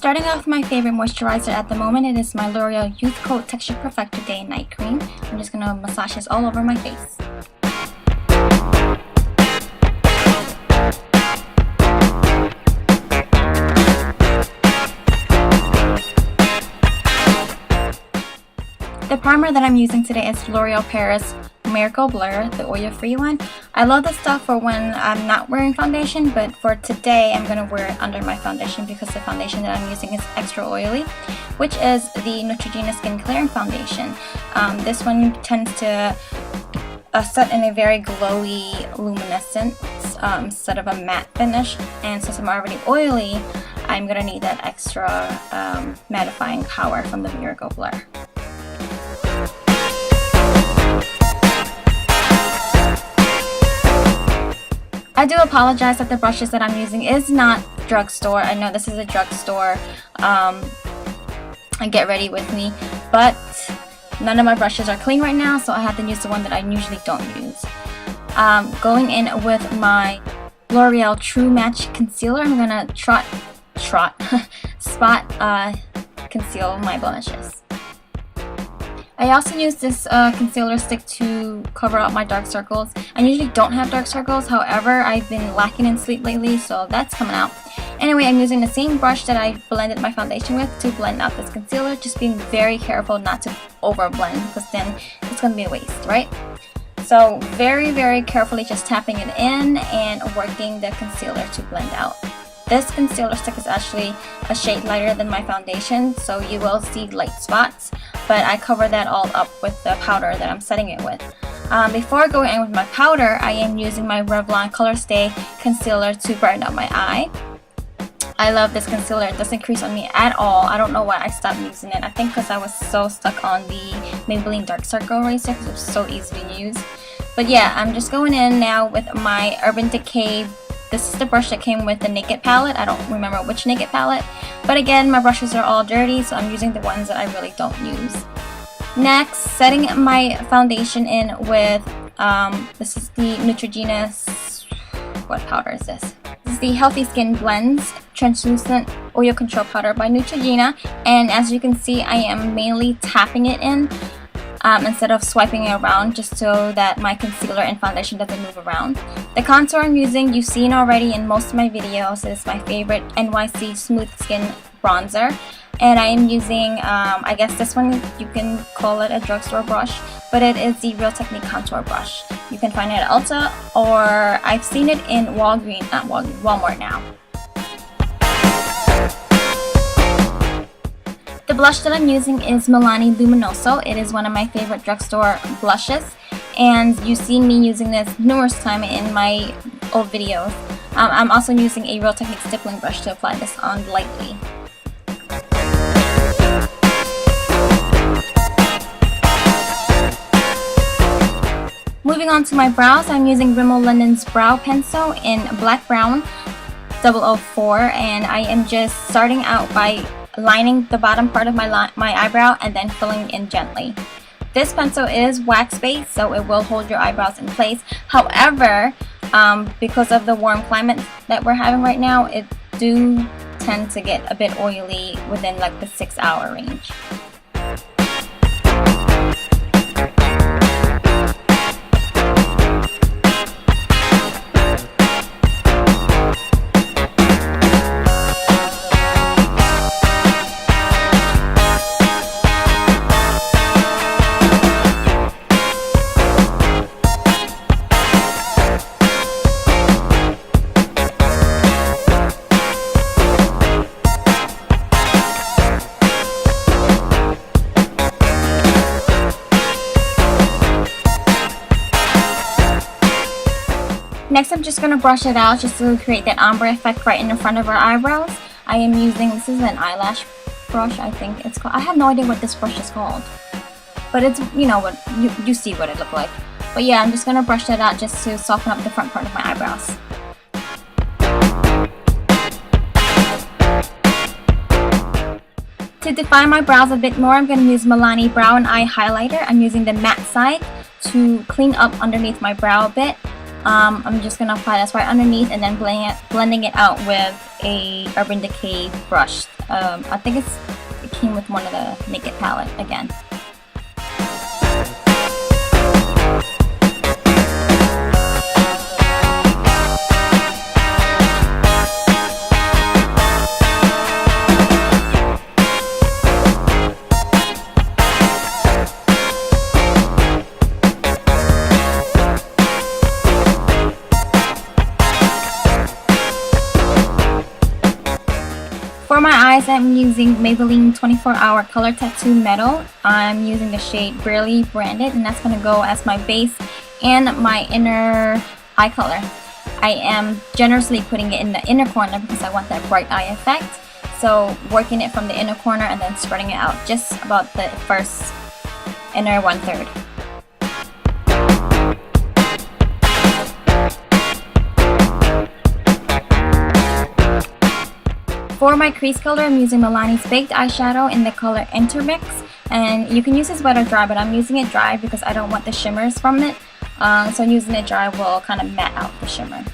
Starting off with my favorite moisturizer at the moment, it is my L'Oreal Youth Coat Texture Perfector Day and Night Cream. I'm just going to massage this all over my face. The primer that I'm using today is L'Oreal Paris Miracle Blur, the oil-free one. I love this stuff for when I'm not wearing foundation, but for today I'm going to wear it under my foundation because the foundation that I'm using is extra oily, which is the Neutrogena Skin Clearing Foundation. This one tends to set in a very glowy luminescence instead of a matte finish, and since I'm already oily, I'm going to need that extra mattifying power from the Miracle Blur. I do apologize that the brushes that I'm using is not drugstore. I know this is a drugstore get ready with me, but none of my brushes are clean right now, so I have to use the one that I usually don't use. Going in with my L'Oreal True Match Concealer, I'm gonna spot conceal my blemishes. I also use this concealer stick to cover up my dark circles. I usually don't have dark circles, however, I've been lacking in sleep lately, so that's coming out. Anyway, I'm using the same brush that I blended my foundation with to blend out this concealer, just being very careful not to over blend because then it's going to be a waste, right? So very, very carefully just tapping it in and working the concealer to blend out. This concealer stick is actually a shade lighter than my foundation, so you will see light spots, but I cover that all up with the powder that I'm setting it with. Before going in with my powder, I am using my Revlon Color Stay Concealer to brighten up my eye. I love this concealer. It doesn't crease on me at all. I don't know why I stopped using it. I think because I was so stuck on the Maybelline Dark Circle eraser because it was so easy to use. But yeah, I'm just going in now with my Urban Decay. This is the brush that came with the Naked palette. I don't remember which Naked palette. But again, my brushes are all dirty, so I'm using the ones that I really don't use. Next, setting my foundation in with, this is the Neutrogena, what powder is this? This is the Healthy Skin Blends Translucent Oil Control Powder by Neutrogena. And as you can see, I am mainly tapping it in instead of swiping it around, just so that my concealer and foundation doesn't move around. The contour I'm using, you've seen already in most of my videos, is my favorite NYC Smooth Skin Bronzer. And I am using, I guess this one, you can call it a drugstore brush, but it is the Real Technique Contour Brush. You can find it at Ulta, or I've seen it in Walmart now. The blush that I'm using is Milani Luminoso. It is one of my favorite drugstore blushes, and you've seen me using this numerous times in my old videos. I'm also using a Real Technique stippling brush to apply this on lightly. Moving on to my brows, I'm using Rimmel London's Brow Pencil in Black Brown 004, and I am just starting out by lining the bottom part of my eyebrow and then filling in gently. This pencil is wax-based, so it will hold your eyebrows in place. However, because of the warm climate that we're having right now, it do tend to get a bit oily within like the 6-hour range. Next, I'm just going to brush it out just to create that ombre effect right in the front of our eyebrows. I am using, this is an eyelash brush, I think it's called. I have no idea what this brush is called. But it's, you know what, you see what it looks like. But yeah, I'm just going to brush that out just to soften up the front part of my eyebrows. To define my brows a bit more, I'm going to use Milani Brow and Eye Highlighter. I'm using the matte side to clean up underneath my brow a bit. I'm just going to apply this right underneath and then blending it out with a Urban Decay brush. I think it came with one of the Naked palette again. For my eyes, I'm using Maybelline 24-Hour Color Tattoo Metal. I'm using the shade Barely Branded, and that's going to go as my base and my inner eye color. I am generously putting it in the inner corner because I want that bright eye effect. So working it from the inner corner and then spreading it out just about the first inner 1/3. For my crease color, I'm using Milani's Baked Eyeshadow in the color Intermix. And you can use this wet or dry, but I'm using it dry because I don't want the shimmers from it. So using it dry will kind of matte out the shimmer.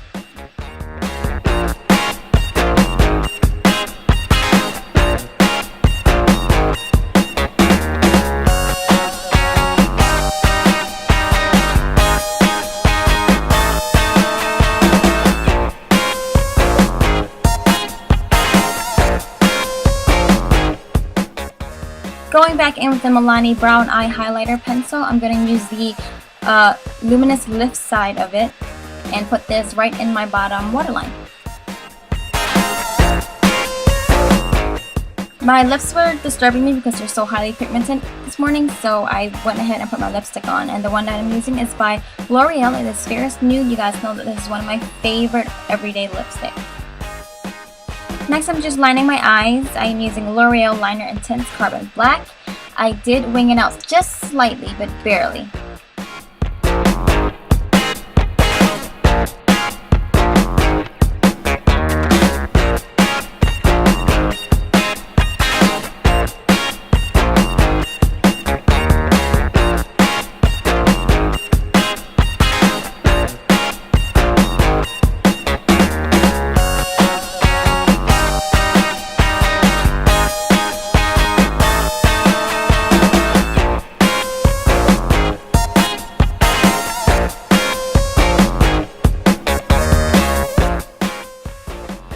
Going back in with the Milani Brown Eye Highlighter Pencil, I'm going to use the luminous lift side of it and put this right in my bottom waterline. My lips were disturbing me because they're so highly pigmented this morning, so I went ahead and put my lipstick on, and the one that I'm using is by L'Oreal. It is Fairest Nude. You guys know that this is one of my favorite everyday lipsticks. Next, I'm just lining my eyes. I'm using L'Oreal Liner Intense Carbon Black. I did wing it out just slightly, but barely.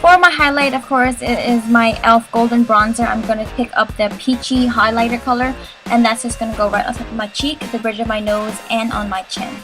For my highlight, of course, it is my e.l.f. Golden Bronzer. I'm going to pick up the peachy highlighter color, and that's just going to go right on top of my cheek, the bridge of my nose, and on my chin.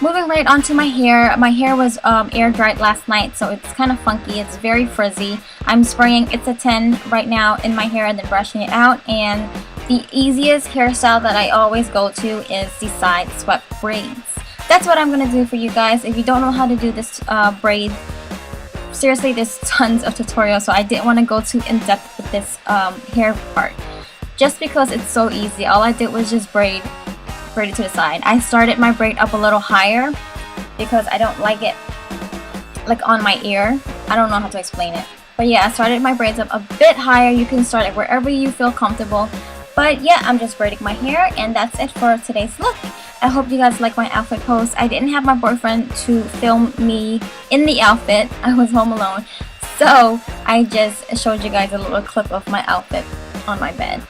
Moving right onto my hair. My hair was air dried last night, so it's kind of funky. It's very frizzy. I'm spraying It's a 10 right now in my hair and then brushing it out. And the easiest hairstyle that I always go to is the side swept braids. That's what I'm going to do for you guys. If you don't know how to do this braid, seriously, there's tons of tutorials, so I didn't want to go too in-depth with this hair part. Just because it's so easy, all I did was just braid it to the side. I started my braid up a little higher because I don't like it like on my ear. I don't know how to explain it, but yeah, I started my braids up a bit higher. You can start it wherever you feel comfortable, but yeah, I'm just braiding my hair, and that's it for today's look. I hope you guys like my outfit post. I didn't have my boyfriend to film me in the outfit. I was home alone, so I just showed you guys a little clip of my outfit on my bed.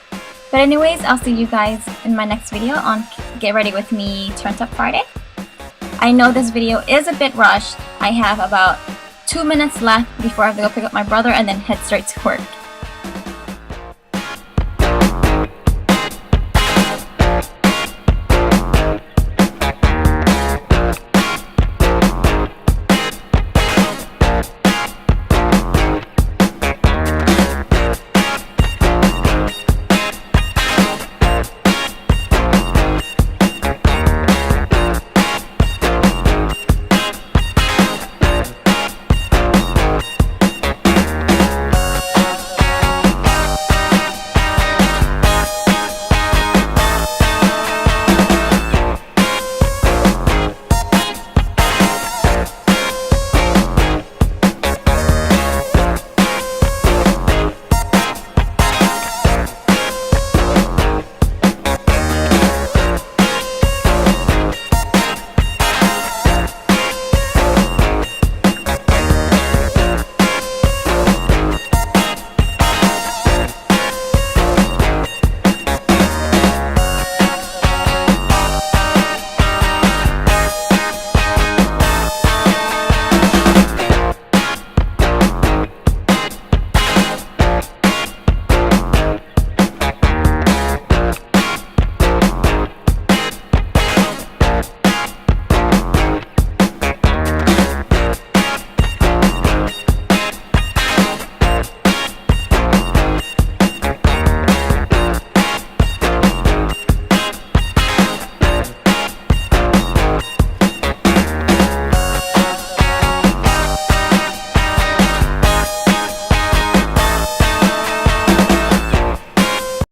But anyways, I'll see you guys in my next video on Get Ready With Me Turned Up Friday. I know this video is a bit rushed. I have about 2 minutes left before I have to go pick up my brother and then head straight to work.